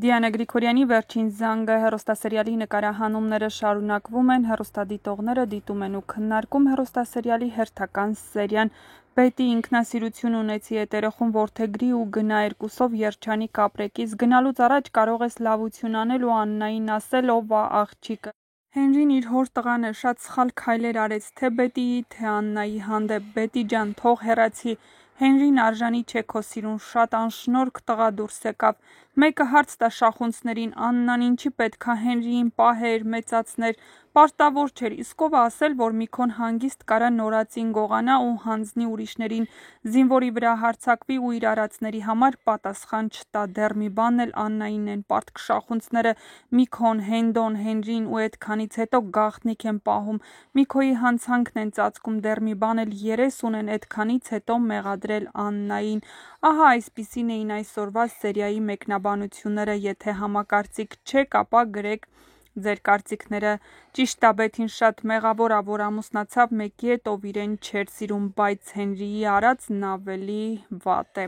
Դիանա Գրիգորյանի վերջին զանգը հեռուստասերիալի նկարահանումները շարունակվում են, հեռուստադիտողները դիտում են ու քննարկում հեռուստասերիալի հերթական սերիան։ Բետի ինքնասիրություն ունեցի էտերախում որդեգրի ու գնա երկուսով երջանիկ ապրեկից, գնալուց առաջ կարող ես լավություն անել ու Աննային ասել ով ա աղջիկը։ Հենրին իր հոր տղան է, շատ սխալ քայլեր արեց, թե Բետիի, թե Աննայի հանդեպ, Բետի ջան, թող հեռացի, Հենրին արժանի չէ քո սիրուն, շատ անշնորհք տղա դուրս եկավ, մեկը հարց տա շախունցներին, Աննան ինչի պետքա Հենրիին պահեր, մեծացներ, պարտավոր չէր, իսկ ով ա ասել, որ Միքոն հանգիստ կարա նորածին գողանա ու հանձնի ուրիշներին, զինվորի վրա հարձակվի ու իր արածների համար պատասխան չտա, դեռ մի բանն էլ Աննային են պարտք շախունցները, Միքոն, Հենդոն, Հենրին ու այդքանից հետո գաղտնիք են պահում, Միքոյի հանցանքն են ծածկում, դեռ մի բան էլ երես ունեն այդքանից հետո մեղադրել Աննային։ Ահա այսպիսին էին այսօրվա սերիայի մեկնաբանությունները, եթե համակարծիք չեք, ապա գրեք ձեր կարծիքները։ Ճիշտ ա, Բեթին շատ մեղավոր ա, որ ամուսնացավ մեկի հետ, ով իրեն չէր սիրում, բայց Հենրիի արածն ավելի վատ է։